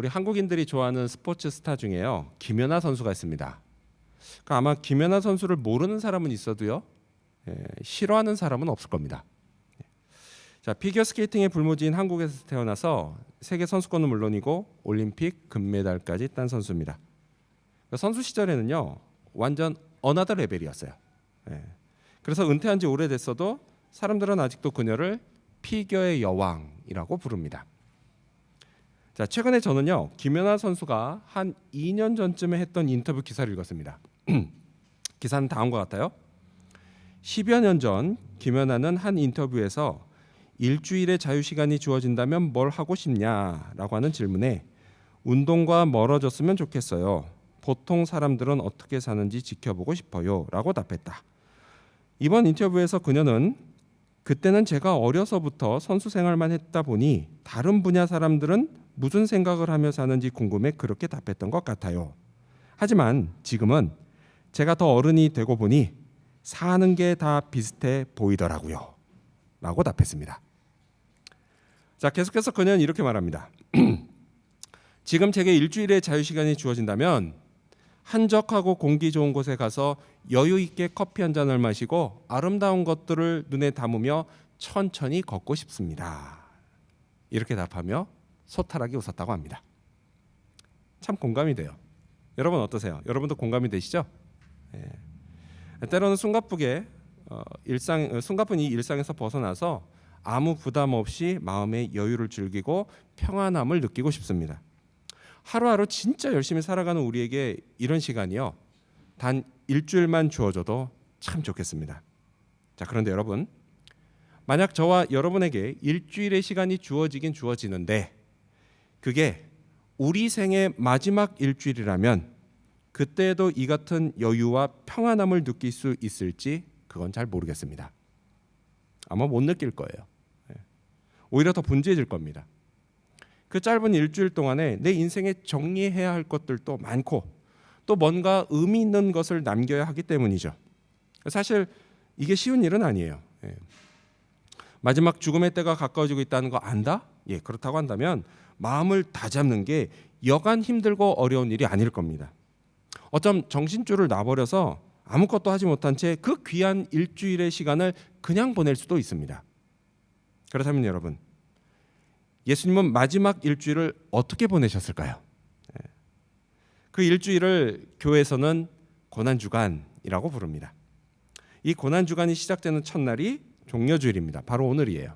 우리 한국인들이 좋아하는 스포츠 스타 중에요, 김연아 선수가 있습니다. 그러니까 아마 김연아 선수를 모르는 사람은 있어도요, 싫어하는 사람은 없을 겁니다. 자, 피겨 스케이팅의 불모지인 한국에서 태어나서 세계 선수권은 물론이고 올림픽 금메달까지 딴 선수입니다. 그러니까 선수 시절에는요, 완전 어나더 레벨이었어요. 그래서 은퇴한 지 오래됐어도 사람들은 아직도 그녀를 피겨의 여왕이라고 부릅니다. 자, 최근에 저는요, 김연아 선수가 한 2년 전쯤에 했던 인터뷰 기사를 읽었습니다. 기사는 다음과 같아요. 10여 년 전 김연아는 한 인터뷰에서 일주일의 자유시간이 주어진다면 뭘 하고 싶냐라고 하는 질문에 운동과 멀어졌으면 좋겠어요. 보통 사람들은 어떻게 사는지 지켜보고 싶어요 라고 답했다. 이번 인터뷰에서 그녀는 그때는 제가 어려서부터 선수 생활만 했다 보니 다른 분야 사람들은 무슨 생각을 하며 사는지 궁금해 그렇게 답했던 것 같아요. 하지만 지금은 제가 더 어른이 되고 보니 사는 게 다 비슷해 보이더라고요 라고 답했습니다. 자, 계속해서 그녀는 이렇게 말합니다. 지금 제게 일주일의 자유시간이 주어진다면 한적하고 공기 좋은 곳에 가서 여유 있게 커피 한 잔을 마시고 아름다운 것들을 눈에 담으며 천천히 걷고 싶습니다. 이렇게 답하며 소탈하게 웃었다고 합니다. 참 공감이 돼요. 여러분 어떠세요? 여러분도 공감이 되시죠? 때로는 숨가쁘게 숨가쁜 이 일상에서 벗어나서 아무 부담 없이 마음의 여유를 즐기고 평안함을 느끼고 싶습니다. 하루하루 진짜 열심히 살아가는 우리에게 이런 시간이요, 단 일주일만 주어져도 참 좋겠습니다. 자, 그런데 여러분, 만약 저와 여러분에게 일주일의 시간이 주어지긴 주어지는데 그게 우리 생의 마지막 일주일이라면 그때에도 이 같은 여유와 평안함을 느낄 수 있을지 그건 잘 모르겠습니다. 아마 못 느낄 거예요. 오히려 더 분주해질 겁니다. 그 짧은 일주일 동안에 내 인생에 정리해야 할 것들도 많고 또 뭔가 의미 있는 것을 남겨야 하기 때문이죠. 사실 이게 쉬운 일은 아니에요. 마지막 죽음의 때가 가까워지고 있다는 거 안다? 그렇다고 한다면 마음을 다잡는 게 여간 힘들고 어려운 일이 아닐 겁니다. 어쩜 정신줄을 놔버려서 아무것도 하지 못한 채 그 귀한 일주일의 시간을 그냥 보낼 수도 있습니다. 그렇다면 여러분, 예수님은 마지막 일주일을 어떻게 보내셨을까요? 그 일주일을 교회에서는 고난주간이라고 부릅니다. 이 고난주간이 시작되는 첫날이 종려주일입니다. 바로 오늘이에요.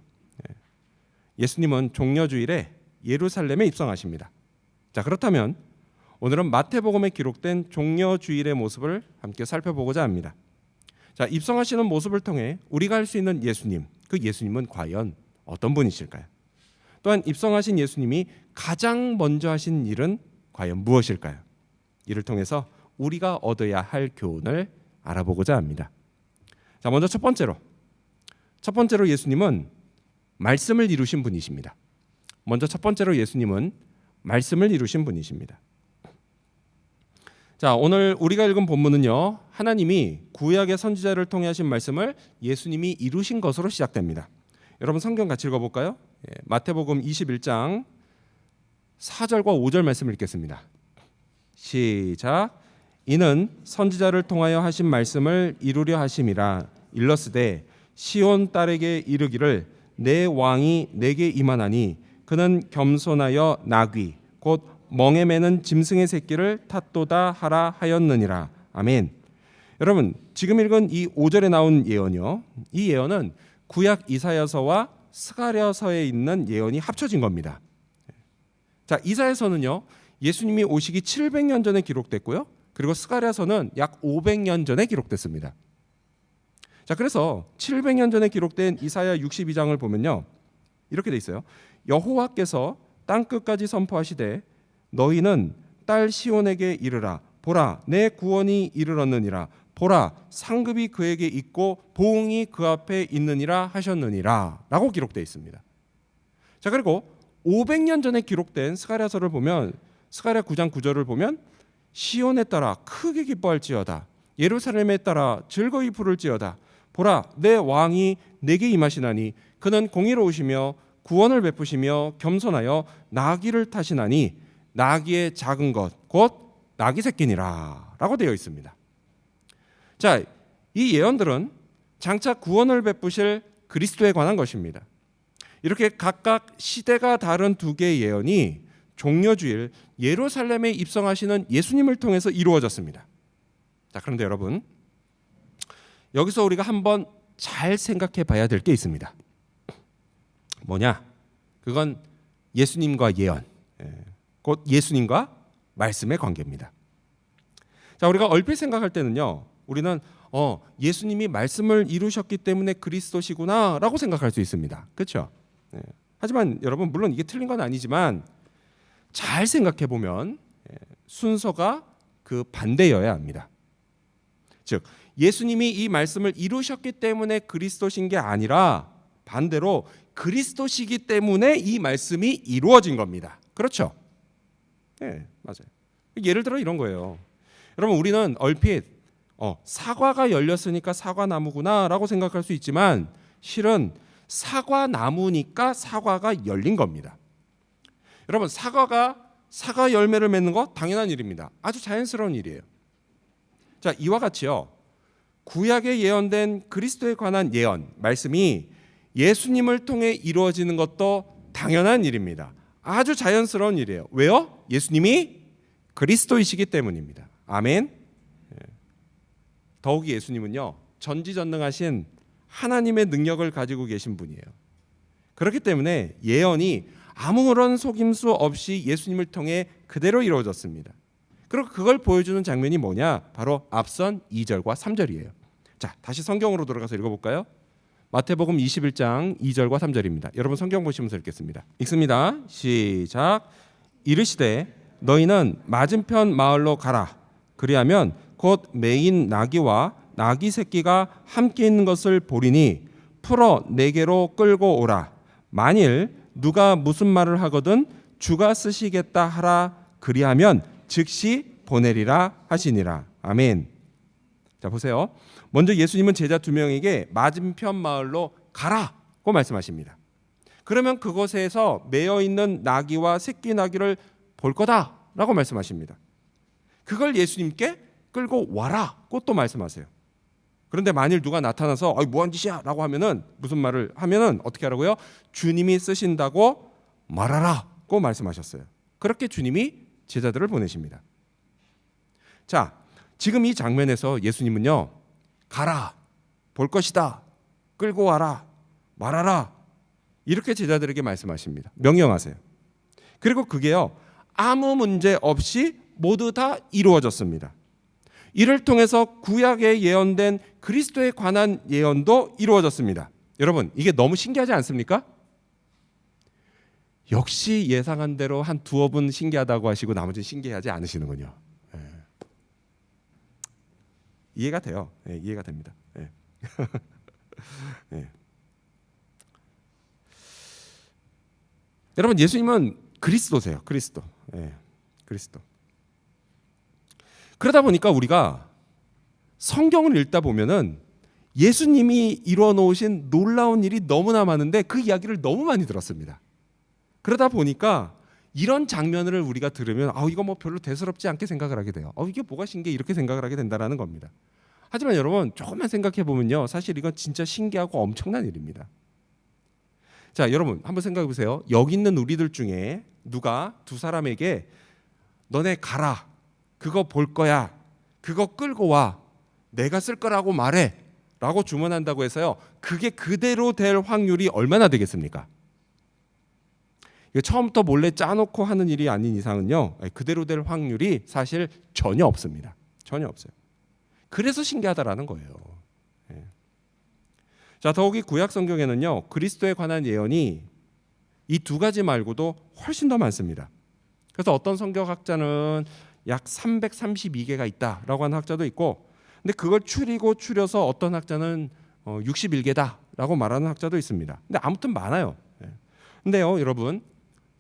예수님은 종려주일에 예루살렘에 입성하십니다. 자, 그렇다면 오늘은 마태복음에 기록된 종려주일의 모습을 함께 살펴보고자 합니다. 자, 입성하시는 모습을 통해 우리가 알 수 있는 예수님, 그 예수님은 과연 어떤 분이실까요? 또한 입성하신 예수님이 가장 먼저 하신 일은 과연 무엇일까요? 이를 통해서 우리가 얻어야 할 교훈을 알아보고자 합니다. 자, 먼저 첫 번째로 예수님은 말씀을 이루신 분이십니다. 자, 오늘 우리가 읽은 본문은요, 하나님이 구약의 선지자를 통해 하신 말씀을 예수님이 이루신 것으로 시작됩니다. 여러분 성경 같이 읽어볼까요? 마태복음 21장 4절과 5절 말씀을 읽겠습니다. 시작. 이는 선지자를 통하여 하신 말씀을 이루려 하심이라. 일러스되 시온 딸에게 이르기를 내 왕이 내게 임하나니 그는 겸손하여 나귀 곧 멍에 매는 짐승의 새끼를 탓도다 하라 하였느니라. 아멘. 여러분, 지금 읽은 이 5절에 나온 예언이요, 이 예언은 구약 이사야서와 스가랴서에 있는 예언이 합쳐진 겁니다. 자, 이사야서는요, 예수님이 오시기 700년 전에 기록됐고요, 그리고 스가랴서는 약 500년 전에 기록됐습니다. 자, 그래서 700년 전에 기록된 이사야 62장을 보면요, 이렇게 돼 있어요. 여호와께서 땅 끝까지 선포하시되 너희는 딸 시온에게 이르라. 보라, 내 구원이 이르렀느니라. 보라, 상급이 그에게 있고 보응이 그 앞에 있느니라 하셨느니라 라고 기록되어 있습니다. 자, 그리고 500년 전에 기록된 스가랴서를 보면, 스가랴 9장 9절을 보면 시온에 따라 크게 기뻐할지어다, 예루살렘에 따라 즐거이 부를지어다. 보라, 내 왕이 내게 임하시나니 그는 공의로우시며 구원을 베푸시며 겸손하여 나귀를 타시나니 나귀의 작은 것 곧 나귀 새끼니라 라고 되어 있습니다. 자, 이 예언들은 장차 구원을 베푸실 그리스도에 관한 것입니다. 이렇게 각각 시대가 다른 두 개의 예언이 종려주일 예루살렘에 입성하시는 예수님을 통해서 이루어졌습니다. 자, 그런데 여러분, 여기서 우리가 한번 잘 생각해 봐야 될 게 있습니다. 뭐냐? 그건 예수님과 예언, 곧 예수님과 말씀의 관계입니다. 자, 우리가 얼핏 생각할 때는요, 우리는 예수님이 말씀을 이루셨기 때문에 그리스도시구나라고 생각할 수 있습니다. 그렇죠? 하지만 여러분, 물론 이게 틀린 건 아니지만 잘 생각해 보면 순서가 그 반대여야 합니다. 즉, 예수님이 이 말씀을 이루셨기 때문에 그리스도신 게 아니라 반대로 그리스도시기 때문에 이 말씀이 이루어진 겁니다. 그렇죠? 네, 맞아요. 예를 들어 이런 거예요. 여러분, 우리는 얼핏 사과가 열렸으니까 사과나무구나라고 생각할 수 있지만 실은 사과나무니까 사과가 열린 겁니다. 여러분, 사과 열매를 맺는 거 당연한 일입니다. 아주 자연스러운 일이에요. 자, 이와 같이요, 구약에 예언된 그리스도에 관한 예언 말씀이 예수님을 통해 이루어지는 것도 당연한 일입니다. 아주 자연스러운 일이에요. 왜요? 예수님이 그리스도이시기 때문입니다. 아멘. 더욱이 예수님은요, 전지전능하신 하나님의 능력을 가지고 계신 분이에요. 그렇기 때문에 예언이 아무런 속임수 없이 예수님을 통해 그대로 이루어졌습니다. 그리고 그걸 보여주는 장면이 뭐냐? 바로 앞선 2절과 3절이에요. 자, 다시 성경으로 돌아가서 읽어볼까요? 마태복음 21장 2절과 3절입니다. 여러분 성경 보시면서 읽겠습니다. 읽습니다. 시작. 이르시되 너희는 맞은편 마을로 가라. 그리하면 곧 매인 나귀와 나귀 새끼가 함께 있는 것을 보리니 풀어 내게로 끌고 오라. 만일 누가 무슨 말을 하거든 주가 쓰시겠다 하라. 그리하면 즉시 보내리라 하시니라. 아멘. 자, 보세요. 먼저 예수님은 제자 2명에게 맞은편 마을로 가라고 말씀하십니다. 그러면 그곳에서 매어 있는 나귀와 새끼 나귀를 볼 거다라고 말씀하십니다. 그걸 예수님께 끌고 와라고 또 말씀하세요. 그런데 만일 누가 나타나서 뭐한 짓이야라고 하면은 무슨 말을 하면은 어떻게 하라고요? 주님이 쓰신다고 말하라고 말씀하셨어요. 그렇게 주님이 제자들을 보내십니다. 자, 지금 이 장면에서 예수님은요, 가라, 볼 것이다, 끌고 와라, 말하라, 이렇게 제자들에게 말씀하십니다. 명령하세요. 그리고 그게요, 아무 문제 없이 모두 다 이루어졌습니다. 이를 통해서 구약에 예언된 그리스도에 관한 예언도 이루어졌습니다. 여러분, 이게 너무 신기하지 않습니까? 역시 예상한 대로 한 두어 분 신기하다고 하시고 나머지는 신기하지 않으시는군요. 이해가 돼요. 이해가 됩니다. 여러분, 예수님은 그리스도세요. 그리스도. 그리스도. 그러다 보니까 우리가 성경을 읽다 보면은 예수님이 이루어 놓으신 놀라운 일이 너무나 많은데 그 이야기를 너무 많이 들었습니다. 그러다 보니까 이런 장면을 우리가 들으면 이거 뭐 별로 대수롭지 않게 생각을 하게 돼요. 이게 뭐가 신기해 이렇게 생각을 하게 된다는 겁니다. 하지만 여러분 조금만 생각해 보면요, 사실 이건 진짜 신기하고 엄청난 일입니다. 자, 여러분 한번 생각해 보세요. 여기 있는 우리들 중에 누가 두 사람에게 너네 가라, 그거 볼 거야, 그거 끌고 와, 내가 쓸 거라고 말해 라고 주문한다고 해서요, 그게 그대로 될 확률이 얼마나 되겠습니까? 처음부터 몰래 짜놓고 하는 일이 아닌 이상은요, 그대로 될 확률이 사실 전혀 없습니다. 전혀 없어요. 그래서 신기하다라는 거예요. 자, 더욱이 구약 성경에는요, 그리스도에 관한 예언이 이 두 가지 말고도 훨씬 더 많습니다. 그래서 어떤 성경학자는 약 332개가 있다라고 하는 학자도 있고, 근데 그걸 줄여서 어떤 학자는 61개다라고 말하는 학자도 있습니다. 근데 아무튼 많아요. 근데요, 여러분,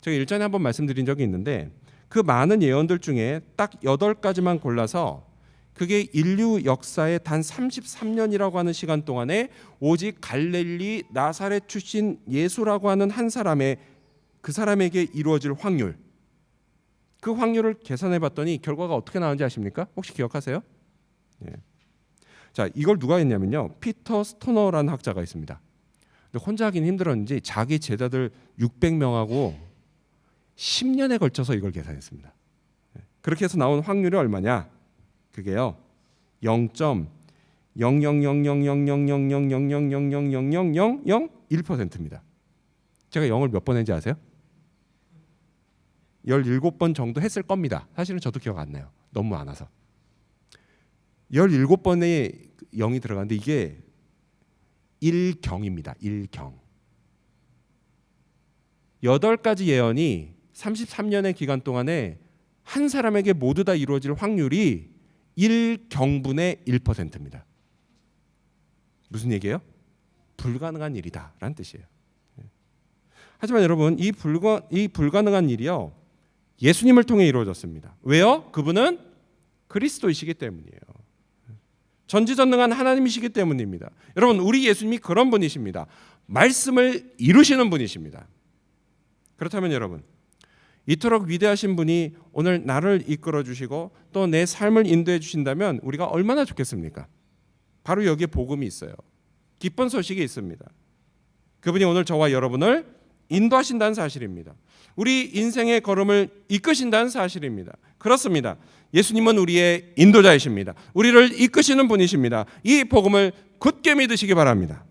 제가 일전에 한번 말씀드린 적이 있는데 그 많은 예언들 중에 딱 8가지만 골라서 그게 인류 역사의 단 33년이라고 하는 시간 동안에 오직 갈릴리 나사렛 출신 예수라고 하는 한 사람의 그 사람에게 이루어질 확률, 그 확률을 계산해 봤더니 결과가 어떻게 나왔는지 아십니까? 혹시 기억하세요? 예. 자, 이걸 누가 했냐면요. 피터 스토너라는 학자가 있습니다. 근데 혼자 하긴 힘들었는지 자기 제자들 600명하고 10년에 걸쳐서 이걸 계산했습니다. 그렇게 해서 나온 확률이 얼마냐? 그게요. 0.00000000000000001%입니다. 제가 0을 몇 번 했는지 아세요? 17번 정도 했을 겁니다. 사실은 저도 기억 안 나요. 너무 많아서. 17번에 0이 들어가는데 이게 1경입니다. 1경. 8가지 예언이 33년의 기간 동안에 한 사람에게 모두 다 이루어질 확률이 1경분의 1%입니다. 무슨 얘기예요? 불가능한 일이다라는 뜻이에요. 하지만 여러분, 이 불가능한 일이요, 예수님을 통해 이루어졌습니다. 왜요? 그분은 그리스도이시기 때문이에요. 전지전능한 하나님이시기 때문입니다. 여러분, 우리 예수님이 그런 분이십니다. 말씀을 이루시는 분이십니다. 그렇다면 여러분, 이토록 위대하신 분이 오늘 나를 이끌어 주시고 또 내 삶을 인도해 주신다면 우리가 얼마나 좋겠습니까? 바로 여기에 복음이 있어요. 기쁜 소식이 있습니다. 그분이 오늘 저와 여러분을 인도하신다는 사실입니다. 우리 인생의 걸음을 이끄신다는 사실입니다. 그렇습니다. 예수님은 우리의 인도자이십니다. 우리를 이끄시는 분이십니다. 이 복음을 굳게 믿으시기 바랍니다.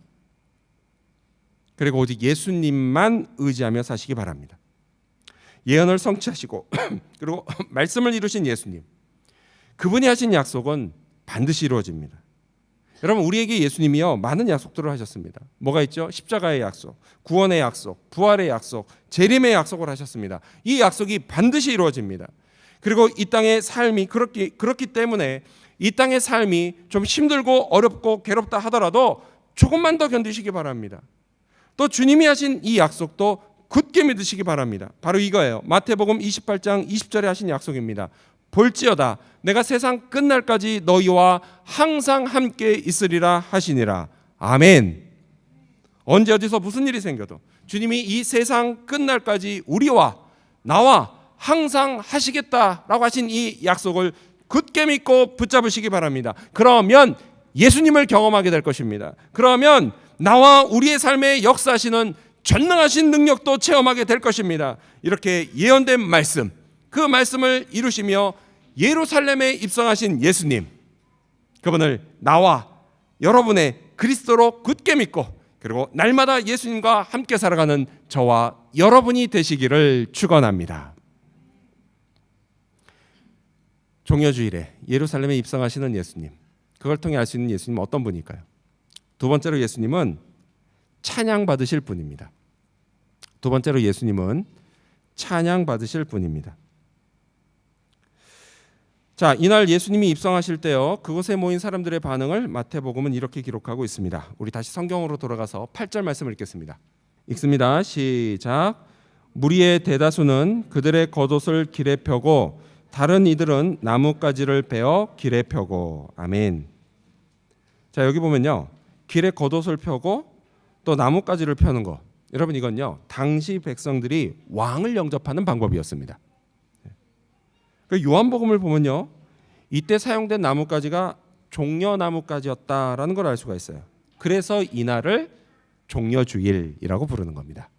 그리고 오직 예수님만 의지하며 사시기 바랍니다. 예언을 성취하시고 그리고 말씀을 이루신 예수님, 그분이 하신 약속은 반드시 이루어집니다. 여러분, 우리에게 예수님이요 많은 약속들을 하셨습니다. 뭐가 있죠? 십자가의 약속, 구원의 약속, 부활의 약속, 재림의 약속을 하셨습니다. 이 약속이 반드시 이루어집니다. 그리고 이 땅의 삶이 그렇기 때문에 이 땅의 삶이 좀 힘들고 어렵고 괴롭다 하더라도 조금만 더 견디시기 바랍니다. 또 주님이 하신 이 약속도 굳게 믿으시기 바랍니다. 바로 이거예요. 마태복음 28장 20절에 하신 약속입니다. 볼지어다 내가 세상 끝날까지 너희와 항상 함께 있으리라 하시니라. 아멘. 언제 어디서 무슨 일이 생겨도 주님이 이 세상 끝날까지 우리와 나와 항상 하시겠다라고 하신 이 약속을 굳게 믿고 붙잡으시기 바랍니다. 그러면 예수님을 경험하게 될 것입니다. 그러면 나와 우리의 삶에 역사하시는 전능하신 능력도 체험하게 될 것입니다. 이렇게 예언된 말씀, 그 말씀을 이루시며 예루살렘에 입성하신 예수님, 그분을 나와 여러분의 그리스도로 굳게 믿고 그리고 날마다 예수님과 함께 살아가는 저와 여러분이 되시기를 축원합니다. 종려주일에 예루살렘에 입성하시는 예수님, 그걸 통해 알 수 있는 예수님은 어떤 분일까요? 두 번째로 예수님은 찬양 받으실 분입니다. 두 번째로 예수님은 찬양 받으실 분입니다. 자, 이날 예수님이 입성하실 때요, 그곳에 모인 사람들의 반응을 마태복음은 이렇게 기록하고 있습니다. 우리 다시 성경으로 돌아가서 8절 말씀을 읽겠습니다. 읽습니다. 시작. 무리의 대다수는 그들의 겉옷을 길에 펴고 다른 이들은 나뭇가지를 베어 길에 펴고. 아멘. 자, 여기 보면요, 길에 겉옷을 펴고 또 나뭇가지를 펴는 거, 여러분 이건요 당시 백성들이 왕을 영접하는 방법이었습니다. 그 요한복음을 보면요, 이때 사용된 나뭇가지가 종려나뭇가지였다라는 걸 알 수가 있어요. 그래서 이날을 종려주일이라고 부르는 겁니다.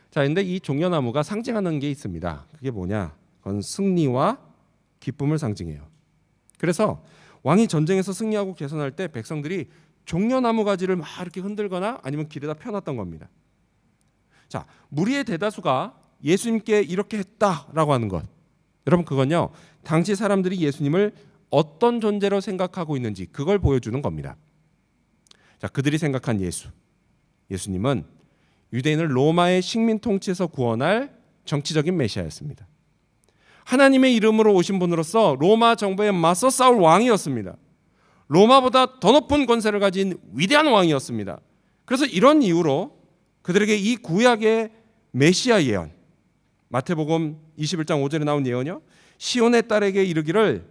자, 근데 이 종려나무가 상징하는 게 있습니다. 그게 뭐냐? 그건 승리와 기쁨을 상징해요. 그래서 왕이 전쟁에서 승리하고 개선할 때 백성들이 종려나무 가지를 막 이렇게 흔들거나 아니면 길에다 펴놨던 겁니다. 자, 무리의 대다수가 예수님께 이렇게 했다라고 하는 것, 여러분 그건요 당시 사람들이 예수님을 어떤 존재로 생각하고 있는지 그걸 보여주는 겁니다. 자, 그들이 생각한 예수님은 유대인을 로마의 식민 통치에서 구원할 정치적인 메시아였습니다. 하나님의 이름으로 오신 분으로서 로마 정부에 맞서 싸울 왕이었습니다. 로마보다 더 높은 권세를 가진 위대한 왕이었습니다. 그래서 이런 이유로 그들에게 이 구약의 메시아 예언, 마태복음 21장 5절에 나온 예언이요, 시온의 딸에게 이르기를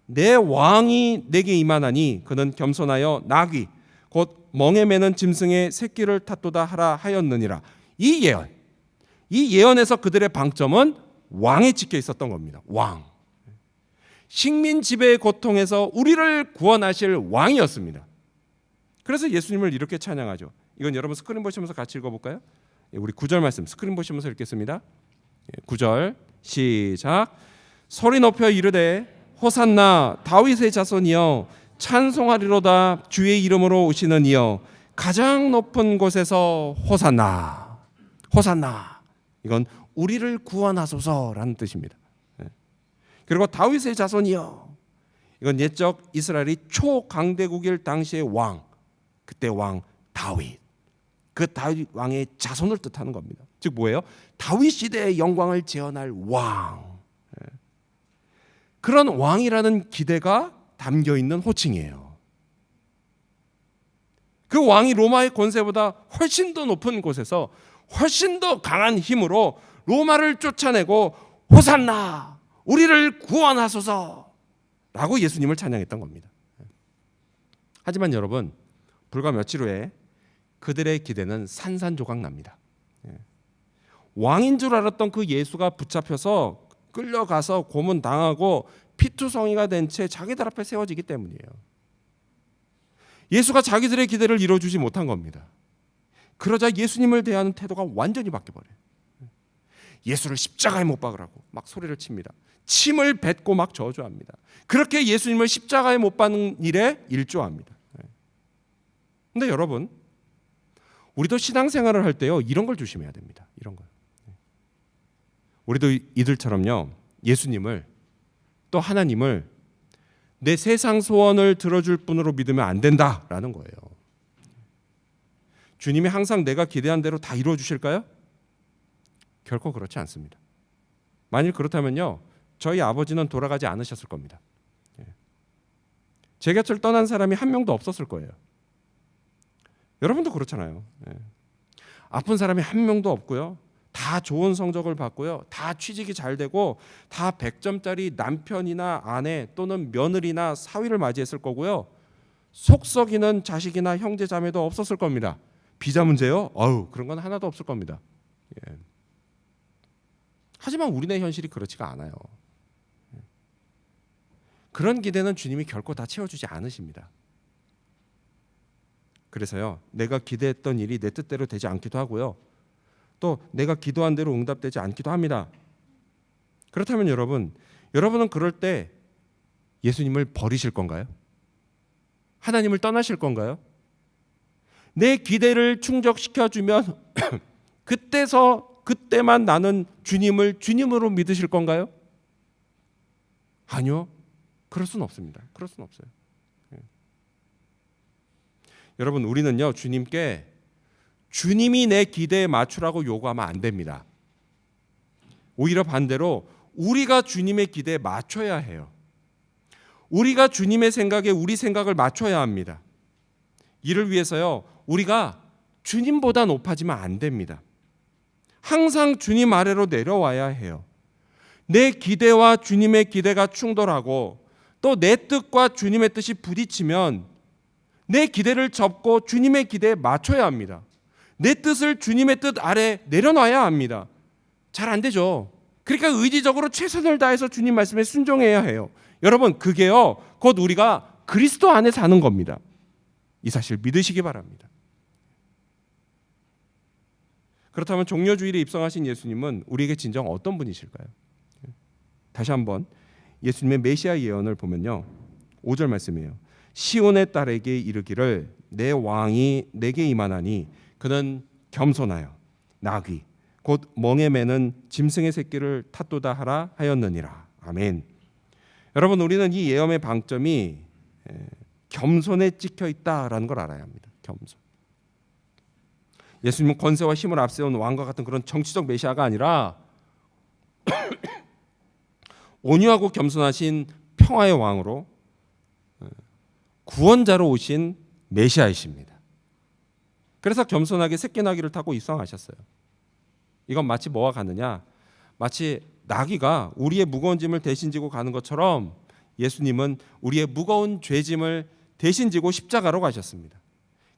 내 왕이 내게 임하나니 그는 겸손하여 나귀 곧 멍에 매는 짐승의 새끼를 탓도다 하라 하였느니라. 이 예언에서 그들의 방점은 왕에 찍혀 있었던 겁니다. 왕. 식민 지배의 고통에서 우리를 구원하실 왕이었습니다. 그래서 예수님을 이렇게 찬양하죠. 이건 여러분 스크린 보시면서 같이 읽어볼까요? 우리 9절 말씀 스크린 보시면서 읽겠습니다. 9절 시작. 소리 높여 이르되 호산나 다윗의 자손이여 찬송하리로다 주의 이름으로 오시는 이여 가장 높은 곳에서 호산나. 호산나. 이건 우리를 구원하소서라는 뜻입니다. 그리고 다윗의 자손이여. 이건 옛적 이스라엘이 초강대국일 당시의 왕. 그때 왕 다윗. 그 다윗 왕의 자손을 뜻하는 겁니다. 즉 뭐예요? 다윗 시대의 영광을 재현할 왕. 그런 왕이라는 기대가 담겨 있는 호칭이에요. 그 왕이 로마의 권세보다 훨씬 더 높은 곳에서 훨씬 더 강한 힘으로 로마를 쫓아내고 호산나 우리를 구원하소서 라고 예수님을 찬양했던 겁니다. 하지만 여러분 불과 며칠 후에 그들의 기대는 산산조각 납니다. 왕인 줄 알았던 그 예수가 붙잡혀서 끌려가서 고문당하고 피투성이가 된 채 자기들 앞에 세워지기 때문이에요. 예수가 자기들의 기대를 이뤄주지 못한 겁니다. 그러자 예수님을 대하는 태도가 완전히 바뀌어버려요. 예수를 십자가에 못 박으라고 막 소리를 칩니다. 침을 뱉고 막 저주합니다. 그렇게 예수님을 십자가에 못 박는 일에 일조합니다. 근데 여러분 우리도 신앙생활을 할 때요 이런 걸 조심해야 됩니다. 이런 걸. 우리도 이들처럼요 예수님을 또 하나님을 내 세상 소원을 들어줄 분으로 믿으면 안 된다라는 거예요. 주님이 항상 내가 기대한 대로 다 이루어 주실까요? 결코 그렇지 않습니다. 만일 그렇다면요 저희 아버지는 돌아가지 않으셨을 겁니다. 제 곁을 떠난 사람이 한 명도 없었을 거예요. 여러분도 그렇잖아요. 아픈 사람이 한 명도 없고요. 다 좋은 성적을 받고요. 다 취직이 잘 되고 다 100점짜리 남편이나 아내 또는 며느리나 사위를 맞이했을 거고요. 속 썩이는 자식이나 형제 자매도 없었을 겁니다. 비자 문제요? 그런 건 하나도 없을 겁니다. 하지만 우리네 현실이 그렇지가 않아요. 그런 기대는 주님이 결코 다 채워주지 않으십니다. 그래서요 내가 기대했던 일이 내 뜻대로 되지 않기도 하고요. 또 내가 기도한 대로 응답되지 않기도 합니다. 그렇다면 여러분은 그럴 때 예수님을 버리실 건가요? 하나님을 떠나실 건가요? 내 기대를 충족시켜주면 그때만 나는 주님을 주님으로 믿으실 건가요? 아니요. 그럴 수는 없습니다. 그럴 수는 없어요. 여러분 우리는요 주님께 주님이 내 기대에 맞추라고 요구하면 안 됩니다. 오히려 반대로 우리가 주님의 기대에 맞춰야 해요. 우리가 주님의 생각에 우리 생각을 맞춰야 합니다. 이를 위해서요 우리가 주님보다 높아지면 안 됩니다. 항상 주님 아래로 내려와야 해요. 내 기대와 주님의 기대가 충돌하고 또 내 뜻과 주님의 뜻이 부딪히면 내 기대를 접고 주님의 기대에 맞춰야 합니다. 내 뜻을 주님의 뜻 아래 내려놔야 합니다. 잘 안 되죠. 그러니까 의지적으로 최선을 다해서 주님 말씀에 순종해야 해요. 여러분 그게요 곧 우리가 그리스도 안에 사는 겁니다. 이 사실 믿으시기 바랍니다. 그렇다면 종려주일에 입성하신 예수님은 우리에게 진정 어떤 분이실까요? 다시 한번 예수님의 메시아 예언을 보면요 5절 말씀이에요. 시온의 딸에게 이르기를 내 왕이 내게 임하나니 그는 겸손하여 나귀 곧 멍에 매는 짐승의 새끼를 탓도다 하라 하였느니라. 아멘. 여러분 우리는 이 예언의 방점이 겸손에 찍혀 있다라는 걸 알아야 합니다. 겸손. 예수님은 권세와 힘을 앞세운 왕과 같은 그런 정치적 메시아가 아니라 온유하고 겸손하신 평화의 왕으로 구원자로 오신 메시아이십니다. 그래서 겸손하게 새끼나귀를 타고 입성하셨어요. 이건 마치 뭐와 같느냐? 마치 나귀가 우리의 무거운 짐을 대신 지고 가는 것처럼 예수님은 우리의 무거운 죄짐을 대신 지고 십자가로 가셨습니다.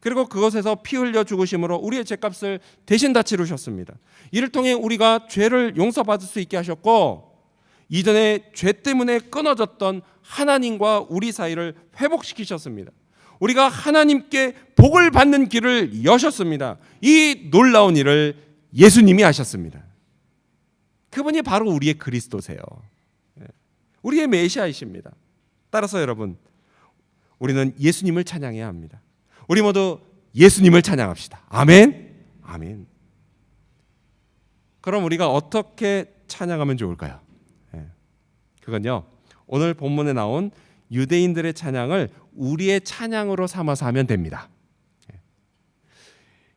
그리고 그것에서 피 흘려 죽으심으로 우리의 죄값을 대신 다 치르셨습니다. 이를 통해 우리가 죄를 용서받을 수 있게 하셨고, 이전에 죄 때문에 끊어졌던 하나님과 우리 사이를 회복시키셨습니다. 우리가 하나님께 복을 받는 길을 여셨습니다. 이 놀라운 일을 예수님이 하셨습니다. 그분이 바로 우리의 그리스도세요. 우리의 메시아이십니다. 따라서 여러분, 우리는 예수님을 찬양해야 합니다. 우리 모두 예수님을 찬양합시다. 아멘. 아멘. 그럼 우리가 어떻게 찬양하면 좋을까요? 그건요, 오늘 본문에 나온 유대인들의 찬양을 우리의 찬양으로 삼아서 하면 됩니다.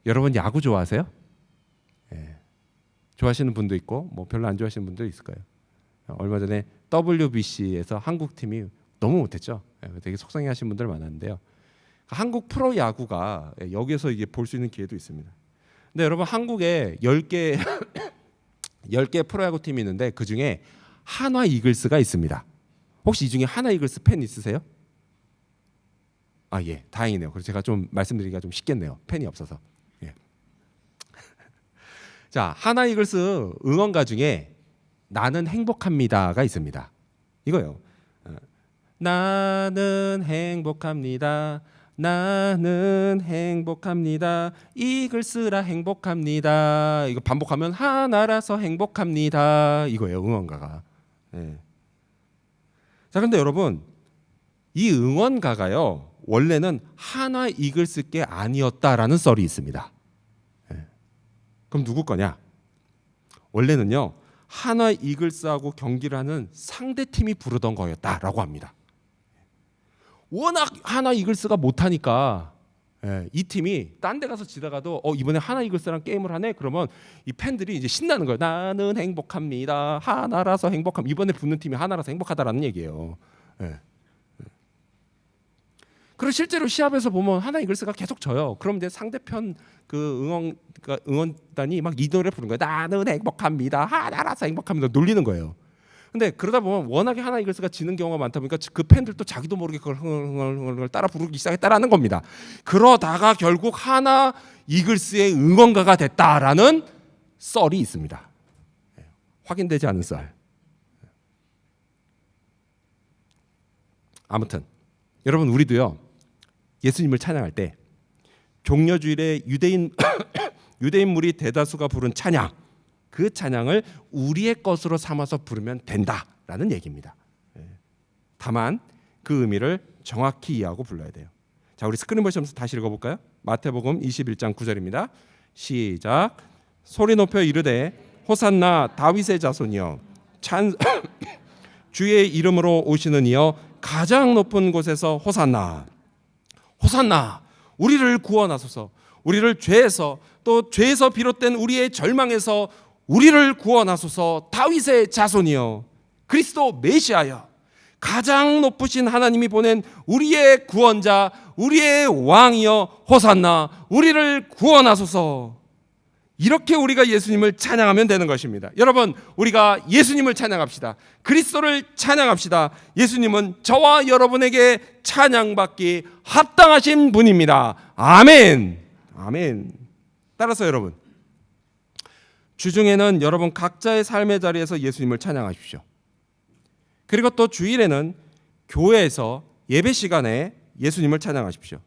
여러분 야구 좋아하세요? 좋아하시는 분도 있고 뭐 별로 안 좋아하시는 분도 있을 거예요. 얼마 전에 WBC에서 한국 팀이 너무 못했죠. 되게 속상해하시는 분들 많았는데요. 한국 프로 야구가 여기서 이게 볼 수 있는 기회도 있습니다. 근데 여러분, 한국에 10개 10개 프로야구 팀이 있는데 그 중에 한화 이글스가 있습니다. 혹시 이 중에 한화 이글스 팬 있으세요? 아, 예, 다행이네요. 그래서 제가 좀 말씀드리기가 좀 쉽겠네요. 팬이 없어서. 예. 자, 한화 이글스 응원가 중에 나는 행복합니다가 있습니다. 이거요. 나는 행복합니다. 나는 행복합니다. 이글스라 행복합니다. 이거 반복하면 하나라서 행복합니다. 이거예요, 응원가가. 네. 자, 그런데 여러분, 이 응원가가요, 원래는 한화 이글스 게 아니었다라는 썰이 있습니다. 네. 그럼 누구 거냐? 원래는요, 한화 이글스하고 경기를 하는 상대 팀이 부르던 거였다라고 합니다. 워낙 한화 이글스가 못하니까 이 팀이 딴 데 가서 지다가도 이번에 한화 이글스랑 게임을 하네. 그러면 이 팬들이 이제 신나는 거예요. 나는 행복합니다. 하나라서 행복함. 이번에 붙는 팀이 하나라서 행복하다라는 얘기예요. 그리고 실제로 시합에서 보면 한화 이글스가 계속 져요. 그럼 이제 상대편 그 응원단이 막 이 노래 부르는 거예요. 나는 행복합니다. 하나라서 행복합니다. 놀리는 거예요. 근데 그러다 보면 워낙에 한화 이글스가 지는 경우가 많다 보니까 그 팬들도 자기도 모르게 그걸 따라 부르기 시작했다라는 겁니다. 그러다가 결국 한화 이글스의 응원가가 됐다라는 썰이 있습니다. 확인되지 않은 썰. 아무튼 여러분, 우리도요, 예수님을 찬양할 때 종려주일에 유대인 무리 대다수가 부른 찬양, 그 찬양을 우리의 것으로 삼아서 부르면 된다라는 얘기입니다. 다만 그 의미를 정확히 이해하고 불러야 돼요. 자, 우리 스크린 보시면서 다시 읽어볼까요? 마태복음 21장 9절입니다. 시작. 소리 높여 이르되 호산나 다윗의 자손이여, 주의 이름으로 오시는 이여, 가장 높은 곳에서 호산나. 호산나, 우리를 구원하소서. 우리를 죄에서, 또 죄에서 비롯된 우리의 절망에서 우리를 구원하소서. 다윗의 자손이여, 그리스도 메시아여, 가장 높으신 하나님이 보낸 우리의 구원자, 우리의 왕이여, 호산나, 우리를 구원하소서. 이렇게 우리가 예수님을 찬양하면 되는 것입니다. 여러분, 우리가 예수님을 찬양합시다. 그리스도를 찬양합시다. 예수님은 저와 여러분에게 찬양받기 합당하신 분입니다. 아멘. 아멘. 따라서 여러분, 주중에는 여러분 각자의 삶의 자리에서 예수님을 찬양하십시오. 그리고 또 주일에는 교회에서 예배 시간에 예수님을 찬양하십시오.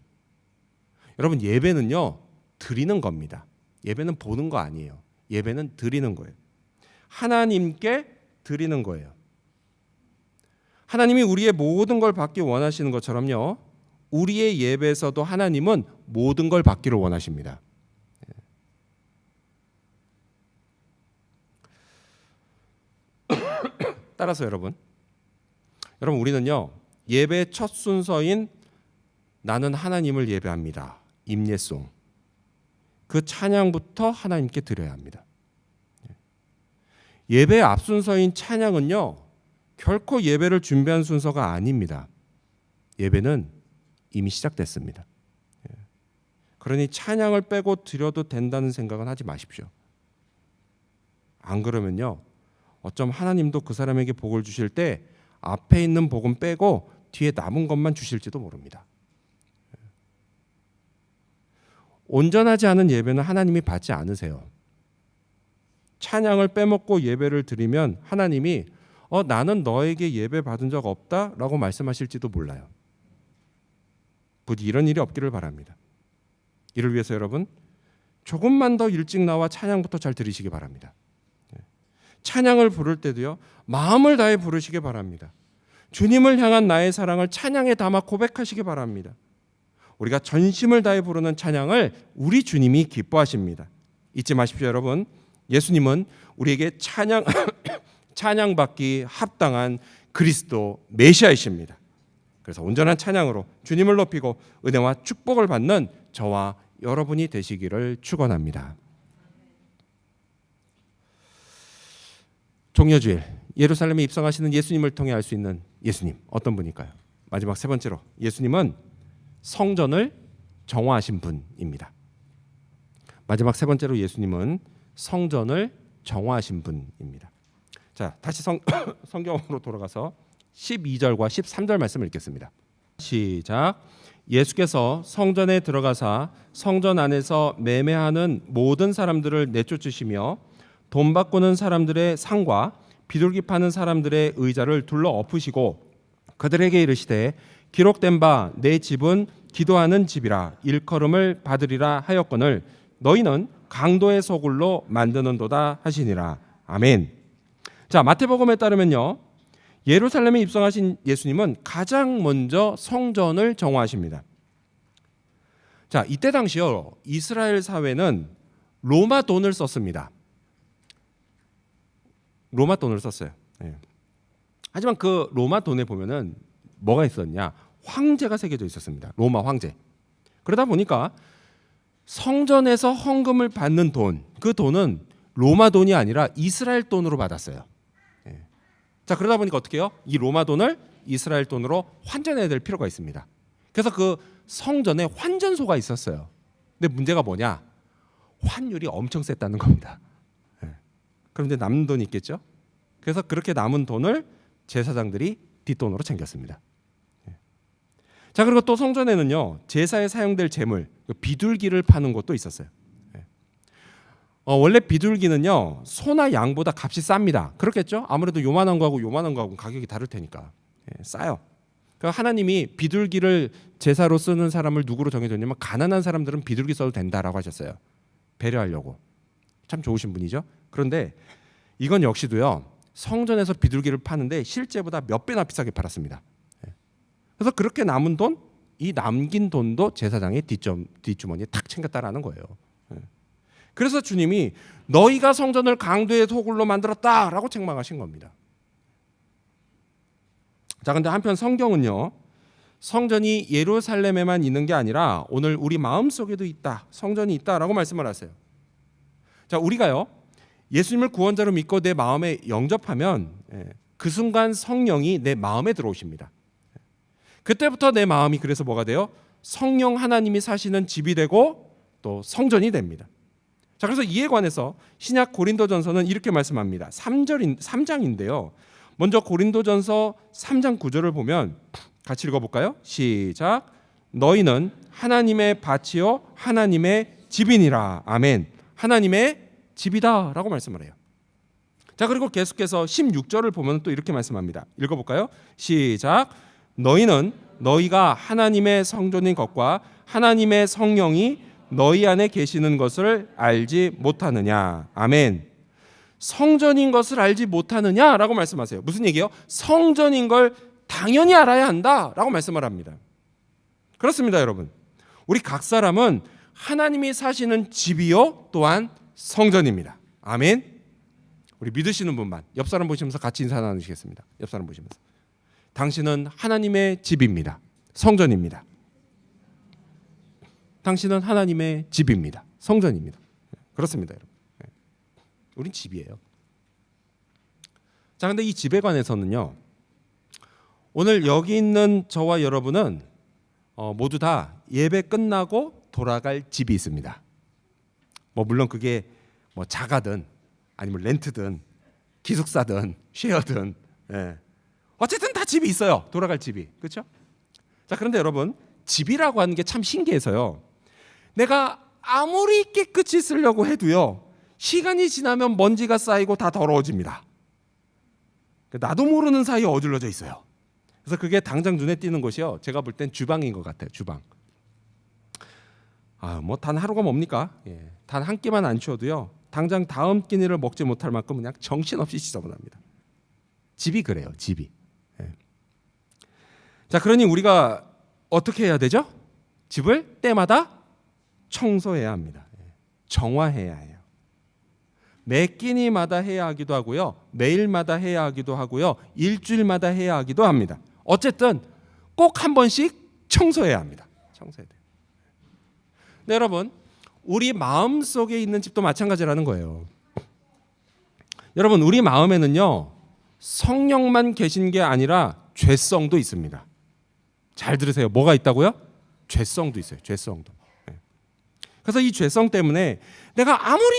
여러분, 예배는요, 드리는 겁니다. 예배는 보는 거 아니에요. 예배는 드리는 거예요. 하나님께 드리는 거예요. 하나님이 우리의 모든 걸 받기 원하시는 것처럼요, 우리의 예배에서도 하나님은 모든 걸 받기를 원하십니다. 따라서 여러분 우리는요, 예배의 첫 순서인 나는 하나님을 예배합니다, 임예송, 그 찬양부터 하나님께 드려야 합니다. 예배의 앞순서인 찬양은요, 결코 예배를 준비한 순서가 아닙니다. 예배는 이미 시작됐습니다. 그러니 찬양을 빼고 드려도 된다는 생각은 하지 마십시오. 안 그러면요, 어쩜 하나님도 그 사람에게 복을 주실 때 앞에 있는 복은 빼고 뒤에 남은 것만 주실지도 모릅니다. 온전하지 않은 예배는 하나님이 받지 않으세요. 찬양을 빼먹고 예배를 드리면 하나님이 나는 너에게 예배 받은 적 없다라고 말씀하실지도 몰라요. 부디 이런 일이 없기를 바랍니다. 이를 위해서 여러분 조금만 더 일찍 나와 찬양부터 잘 들으시기 바랍니다. 찬양을 부를 때도요 마음을 다해 부르시기 바랍니다. 주님을 향한 나의 사랑을 찬양에 담아 고백하시기 바랍니다. 우리가 전심을 다해 부르는 찬양을 우리 주님이 기뻐하십니다. 잊지 마십시오 여러분. 예수님은 우리에게 찬양받기 합당한 그리스도 메시아이십니다. 그래서 온전한 찬양으로 주님을 높이고 은혜와 축복을 받는 저와 여러분이 되시기를 축원합니다. 종려주일 예루살렘에 입성하시는 예수님을 통해 알 수 있는 예수님 어떤 분일까요? 마지막 세 번째로 예수님은 성전을 정화하신 분입니다. 마지막 세 번째로 예수님은 성전을 정화하신 분입니다. 자, 다시 성경으로 돌아가서 12절과 13절 말씀을 읽겠습니다. 시작. 예수께서 성전에 들어가사 성전 안에서 매매하는 모든 사람들을 내쫓으시며 돈 바꾸는 사람들의 상과 비둘기 파는 사람들의 의자를 둘러 엎으시고 그들에게 이르시되 기록된 바 내 집은 기도하는 집이라 일컬음을 받으리라 하였거늘 너희는 강도의 소굴로 만드는도다 하시니라. 아멘. 자, 마태복음에 따르면요 예루살렘에 입성하신 예수님은 가장 먼저 성전을 정화하십니다. 자, 이때 당시요 이스라엘 사회는 로마 돈을 썼습니다. 로마 돈을 썼어요. 네. 하지만 그 로마 돈에 보면은 뭐가 있었냐? 황제가 새겨져 있었습니다. 로마 황제. 그러다 보니까 성전에서 헌금을 받는 돈, 그 돈은 로마 돈이 아니라 이스라엘 돈으로 받았어요. 네. 자, 그러다 보니까 어떻게 해요? 이 로마 돈을 이스라엘 돈으로 환전해야 될 필요가 있습니다. 그래서 그 성전에 환전소가 있었어요. 근데 문제가 뭐냐? 환율이 엄청 셌다는 겁니다. 네. 그런데 남는 돈이 있겠죠? 그래서 그렇게 남은 돈을 제사장들이 뒷돈으로 챙겼습니다. 네. 자, 그리고 또 성전에는요 제사에 사용될 재물, 비둘기를 파는 곳도 있었어요. 네. 원래 비둘기는요 소나 양보다 값이 쌉니다. 그렇겠죠? 아무래도 요만한 거하고 요만한 거하고 가격이 다를 테니까 싸요. 그러니까 하나님이 비둘기를 제사로 쓰는 사람을 누구로 정해줬냐면 가난한 사람들은 비둘기 써도 된다라고 하셨어요. 배려하려고. 참 좋으신 분이죠. 그런데 이건 역시도요 성전에서 비둘기를 파는데 실제보다 몇 배나 비싸게 팔았습니다. 그래서 그렇게 남은 돈, 이 남긴 돈도 제사장의 뒷주머니에 탁 챙겼다라는 거예요. 그래서 주님이 너희가 성전을 강도의 소굴로 만들었다라고 책망하신 겁니다. 자, 근데 한편 성경은요 성전이 예루살렘에만 있는 게 아니라 오늘 우리 마음속에도 있다, 성전이 있다라고 말씀을 하세요. 자, 우리가요 예수님을 구원자로 믿고 내 마음에 영접하면 그 순간 성령이 내 마음에 들어오십니다. 그때부터 내 마음이 그래서 뭐가 돼요? 성령 하나님이 사시는 집이 되고 또 성전이 됩니다. 자, 그래서 이에 관해서 신약 고린도전서는 이렇게 말씀합니다. 3장인데요. 먼저 고린도전서 3장 9절을 보면 같이 읽어볼까요? 시작. 너희는 하나님의 밭이요 하나님의 집이니라. 아멘. 하나님의 집이다 라고 말씀을 해요. 자, 그리고 계속해서 16절을 보면 또 이렇게 말씀합니다. 읽어볼까요? 시작. 너희는 너희가 하나님의 성전인 것과 하나님의 성령이 너희 안에 계시는 것을 알지 못하느냐. 아멘. 성전인 것을 알지 못하느냐라고 말씀하세요. 무슨 얘기예요? 성전인 걸 당연히 알아야 한다라고 말씀을 합니다. 그렇습니다, 여러분. 우리 각 사람은 하나님이 사시는 집이요 또한 성전입니다. 아멘. 우리 믿으시는 분만 옆 사람 보시면서 같이 인사 나누시겠습니다. 옆 사람 보시면서 당신은 하나님의 집입니다. 성전입니다. 당신은 하나님의 집입니다. 성전입니다. 그렇습니다, 여러분. 우린 집이에요. 자, 근데 이 집에 관해서는요 오늘 여기 있는 저와 여러분은 모두 다 예배 끝나고 돌아갈 집이 있습니다. 뭐 물론 그게 뭐 자가든 아니면 렌트든 기숙사든 쉐어든 어쨌든 다 집이 있어요. 돌아갈 집이. 그렇죠? 자, 그런데 여러분 집이라고 하는 게 참 신기해서요 내가 아무리 깨끗이 쓰려고 해도요, 시간이 지나면 먼지가 쌓이고 다 더러워집니다. 나도 모르는 사이에 어질러져 있어요. 그래서 그게 당장 눈에 띄는 곳이요, 제가 볼 땐 주방인 것 같아요. 주방. 뭐 단 하루가 뭡니까? 단 한 끼만 안 치워도요, 당장 다음 끼니를 먹지 못할 만큼 그냥 정신없이 지저분합니다. 집이 그래요. 집이. 자, 그러니 우리가 어떻게 해야 되죠? 집을 때마다 청소해야 합니다. 정화해야 해요. 매 끼니마다 해야 하기도 하고요, 매일마다 해야 하기도 하고요, 일주일마다 해야 하기도 합니다. 어쨌든 꼭 한 번씩 청소해야 합니다. 청소해야 돼요. 네, 여러분, 우리 마음 속에 있는 집도 마찬가지라는 거예요. 여러분, 우리 마음에는요, 성령만 계신 게 아니라 죄성도 있습니다. 잘 들으세요. 뭐가 있다고요? 죄성도 있어요. 죄성도. 그래서 이 죄성 때문에 내가 아무리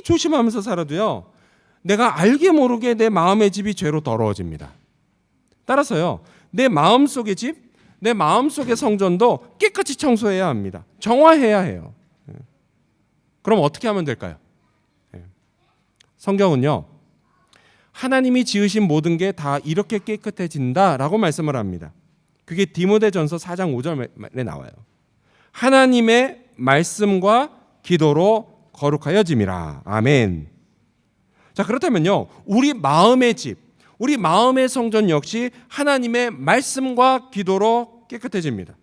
조심하면서 살아도요, 내가 알게 모르게 내 마음의 집이 죄로 더러워집니다. 따라서요, 내 마음속의 집, 내 마음속의 성전도 깨끗이 청소해야 합니다. 정화해야 해요. 그럼 어떻게 하면 될까요? 성경은요, 하나님이 지으신 모든 게 다 이렇게 깨끗해진다라고 말씀을 합니다. 그게 디모데전서 4장 5절에 나와요. 하나님의 말씀과 기도로 거룩하여짐이라. 아멘. 자, 그렇다면요, 우리 마음의 집, 우리 마음의 성전 역시 하나님의 말씀과 기도로 깨끗해집니다.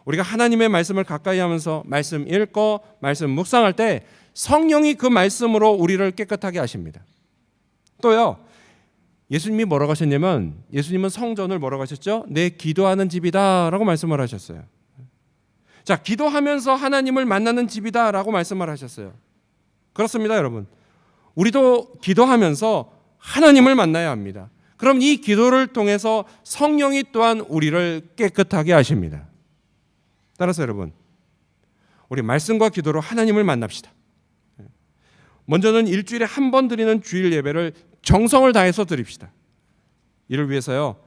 우리가 하나님의 말씀을 가까이 하면서 말씀 읽고 말씀 묵상할 때 성령이 그 말씀으로 우리를 깨끗하게 하십니다. 또요, 예수님이 뭐라고 하셨냐면, 예수님은 성전을 뭐라고 하셨죠? 내 기도하는 집이다 라고 말씀을 하셨어요. 자, 기도하면서 하나님을 만나는 집이다 라고 말씀을 하셨어요. 그렇습니다, 여러분. 우리도 기도하면서 하나님을 만나야 합니다. 그럼 이 기도를 통해서 성령이 또한 우리를 깨끗하게 하십니다. 따라서 여러분, 우리 말씀과 기도로 하나님을 만납시다. 먼저는 일주일에 한 번 드리는 주일 예배를 정성을 다해서 드립시다. 이를 위해서요,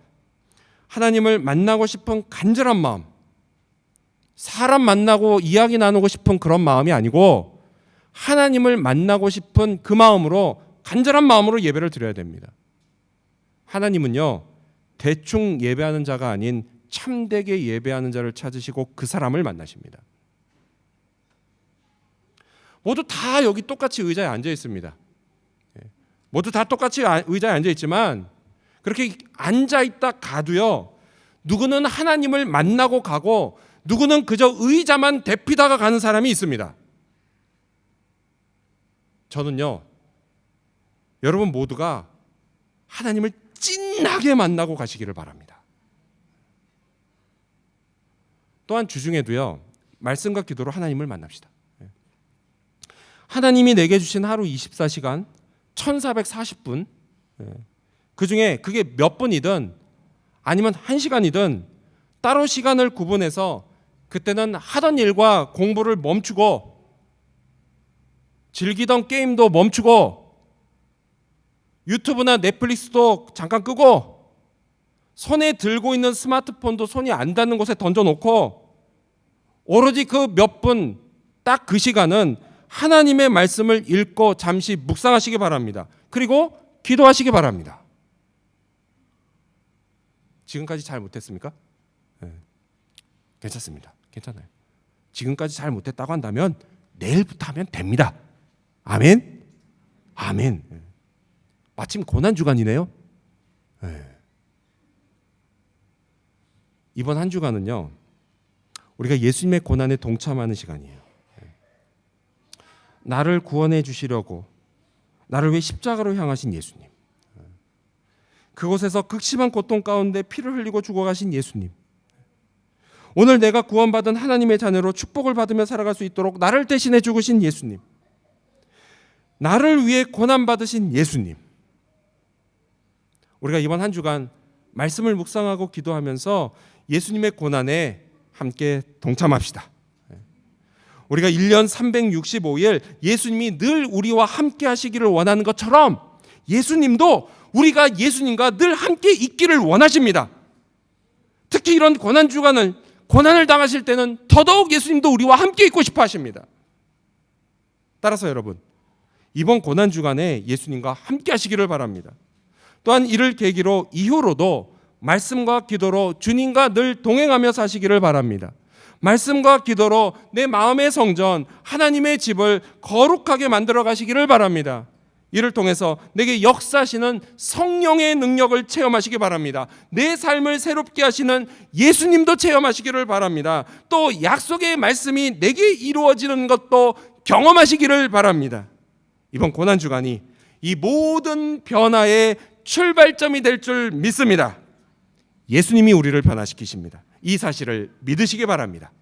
하나님을 만나고 싶은 간절한 마음, 사람 만나고 이야기 나누고 싶은 그런 마음이 아니고 하나님을 만나고 싶은 그 마음으로, 간절한 마음으로 예배를 드려야 됩니다. 하나님은요, 대충 예배하는 자가 아닌 참되게 예배하는 자를 찾으시고 그 사람을 만나십니다. 모두 다 여기 똑같이 의자에 앉아 있습니다. 모두 다 똑같이 의자에 앉아 있지만 그렇게 앉아 있다 가도요, 누구는 하나님을 만나고 가고 누구는 그저 의자만 대피다가 가는 사람이 있습니다. 저는요, 여러분 모두가 하나님을 찐하게 만나고 가시기를 바랍니다. 또한 주중에도요, 말씀과 기도로 하나님을 만납시다. 하나님이 내게 주신 하루 24시간 1440분, 그중에 그게 몇 분이든 아니면 1시간이든 따로 시간을 구분해서 그때는 하던 일과 공부를 멈추고 즐기던 게임도 멈추고 유튜브나 넷플릭스도 잠깐 끄고 손에 들고 있는 스마트폰도 손이 안 닿는 곳에 던져놓고 오로지 그 몇 분, 딱 그 시간은 하나님의 말씀을 읽고 잠시 묵상하시기 바랍니다. 그리고 기도하시기 바랍니다. 지금까지 잘 못했습니까? 네. 괜찮습니다. 괜찮아요. 지금까지 잘 못했다고 한다면 내일부터 하면 됩니다. 아멘. 아멘. 마침 고난주간이네요. 네. 이번 한 주간은요, 우리가 예수님의 고난에 동참하는 시간이에요. 나를 구원해 주시려고 나를 위해 십자가로 향하신 예수님, 그곳에서 극심한 고통 가운데 피를 흘리고 죽어가신 예수님, 오늘 내가 구원받은 하나님의 자녀로 축복을 받으며 살아갈 수 있도록 나를 대신해 죽으신 예수님, 나를 위해 고난받으신 예수님, 우리가 이번 한 주간 말씀을 묵상하고 기도하면서 예수님의 고난에 함께 동참합시다. 우리가 1년 365일 예수님이 늘 우리와 함께 하시기를 원하는 것처럼 예수님도 우리가 예수님과 늘 함께 있기를 원하십니다. 특히 이런 고난주간을 고난을 당하실 때는 더더욱 예수님도 우리와 함께 있고 싶어 하십니다. 따라서 여러분, 이번 고난 주간에 예수님과 함께 하시기를 바랍니다. 또한 이를 계기로 이후로도 말씀과 기도로 주님과 늘 동행하며 사시기를 바랍니다. 말씀과 기도로 내 마음의 성전, 하나님의 집을 거룩하게 만들어 가시기를 바랍니다. 이를 통해서 내게 역사하시는 성령의 능력을 체험하시기 바랍니다. 내 삶을 새롭게 하시는 예수님도 체험하시기를 바랍니다. 또 약속의 말씀이 내게 이루어지는 것도 경험하시기를 바랍니다. 이번 고난주간이 이 모든 변화의 출발점이 될 줄 믿습니다. 예수님이 우리를 변화시키십니다. 이 사실을 믿으시기 바랍니다.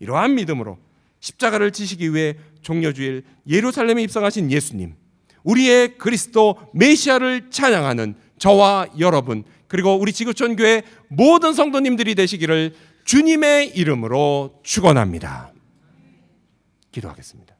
이러한 믿음으로 십자가를 지시기 위해 종려주일 예루살렘에 입성하신 예수님, 우리의 그리스도 메시아를 찬양하는 저와 여러분, 그리고 우리 지구촌 교회 모든 성도님들이 되시기를 주님의 이름으로 축원합니다. 기도하겠습니다.